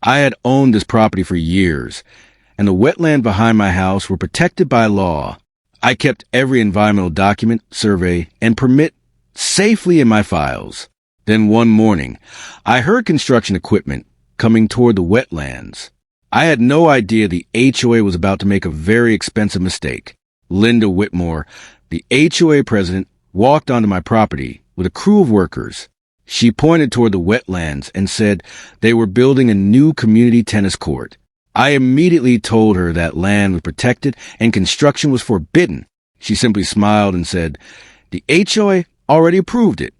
I had owned this property for years, and the wetland behind my house were protected by law. I kept every environmental document, survey, and permit safely in my files. Then one morning, I heard construction equipment coming toward the wetlands. I had no idea the HOA was about to make a very expensive mistake. Linda Whitmore, the HOA president, walked onto my property with a crew of workers. She pointed toward the wetlands and said they were building a new community tennis court. I immediately told her that land was protected and construction was forbidden. She simply smiled and said, "The HOA already approved it."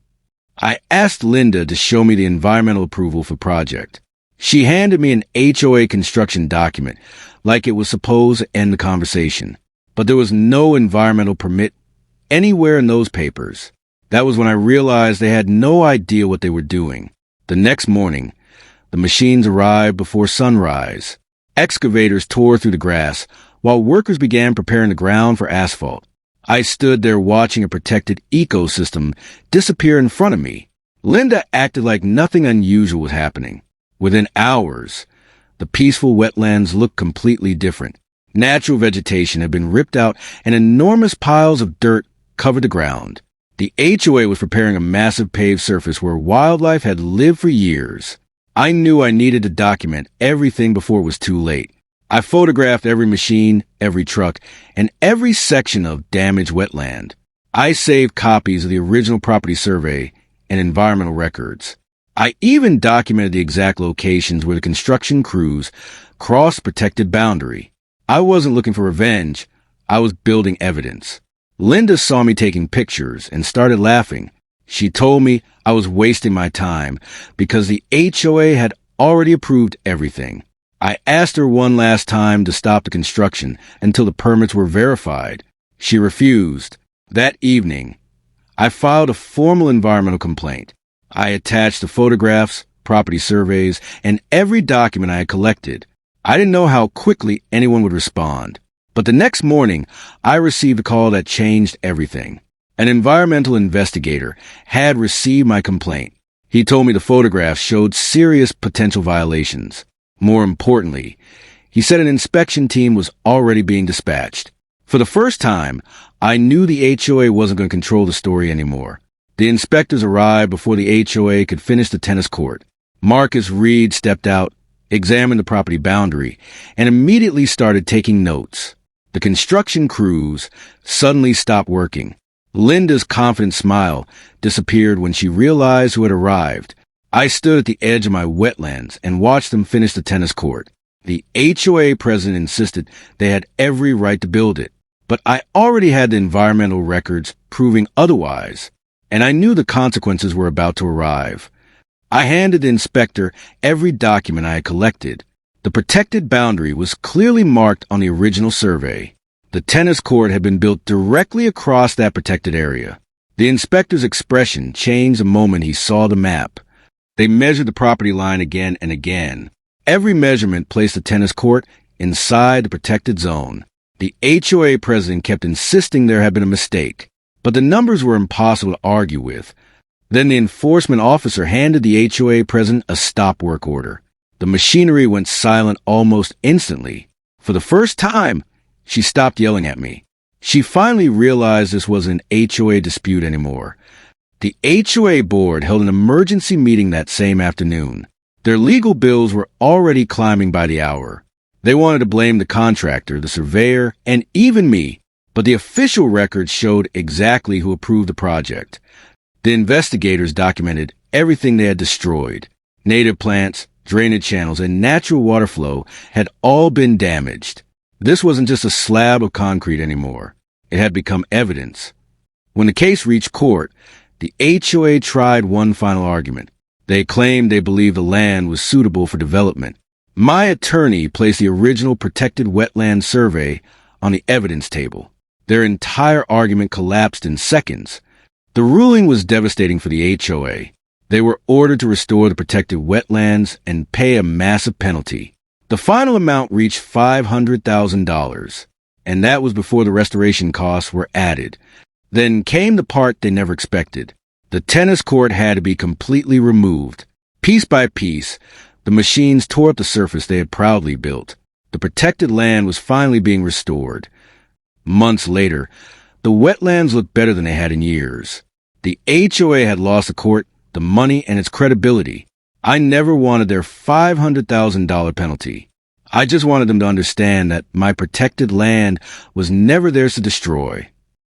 I asked Linda to show me the environmental approval for project. She handed me an HOA construction document, like it was supposed to end the conversation. But there was no environmental permit anywhere in those papers. That was when I realized they had no idea what they were doing. The next morning, the machines arrived before sunrise. Excavators tore through the grass, while workers began preparing the ground for asphalt. I stood there watching a protected ecosystem disappear in front of me. Linda acted like nothing unusual was happening. Within hours, the peaceful wetlands looked completely different. Natural vegetation had been ripped out and enormous piles of dirt covered the ground. The HOA was preparing a massive paved surface where wildlife had lived for years. I knew I needed to document everything before it was too late. I photographed every machine, every truck, and every section of damaged wetland. I saved copies of the original property survey and environmental records. I even documented the exact locations where the construction crews crossed protected boundary. I wasn't looking for revenge. I was building evidence. Linda saw me taking pictures and started laughing. She told me I was wasting my time because the HOA had already approved everything. I asked her one last time to stop the construction until the permits were verified. She refused. That evening, I filed a formal environmental complaint. I attached the photographs, property surveys, and every document I had collected. I didn't know how quickly anyone would respond. But the next morning, I received a call that changed everything. An environmental investigator had received my complaint. He told me the photographs showed serious potential violations. More importantly, he said an inspection team was already being dispatched. For the first time, I knew the HOA wasn't going to control the story anymore. The inspectors arrived before the HOA could finish the tennis court. Marcus Reed stepped out, examined the property boundary, and immediately started taking notes. The construction crews suddenly stopped working. Linda's confident smile disappeared when she realized who had arrived. I stood at the edge of my wetlands and watched them finish the tennis court. The HOA president insisted they had every right to build it, but I already had the environmental records proving otherwise, and I knew the consequences were about to arrive. I handed the inspector every document I had collected. The protected boundary was clearly marked on the original survey. The tennis court had been built directly across that protected area. The inspector's expression changed the moment he saw the map. They measured the property line again and again. Every measurement placed the tennis court inside the protected zone. The HOA president kept insisting there had been a mistake, but the numbers were impossible to argue with. Then the enforcement officer handed the HOA president a stop work order. The machinery went silent almost instantly. For the first time, she stopped yelling at me. She finally realized this wasn't an HOA dispute anymore. The HOA board held an emergency meeting that same afternoon. Their legal bills were already climbing by the hour. They wanted to blame the contractor, the surveyor, and even me, but the official records showed exactly who approved the project. The investigators documented everything they had destroyed. Native plants, drainage channels, and natural water flow had all been damaged. This wasn't just a slab of concrete anymore. It had become evidence. When the case reached court, the HOA tried one final argument. They claimed they believed the land was suitable for development. My attorney placed the original protected wetland survey on the evidence table. Their entire argument collapsed in seconds. The ruling was devastating for the HOA. They were ordered to restore the protected wetlands and pay a massive penalty. The final amount reached $500,000, and that was before the restoration costs were added. Then came the part they never expected. The tennis court had to be completely removed. Piece by piece, The machines tore up the surface they had proudly built. The protected land was finally being restored. Months later, the wetlands looked better than they had in years. The HOA had lost the court, the money, and its credibility. I never wanted their $500,000 penalty. I just wanted them to understand that my protected land was never theirs to destroy.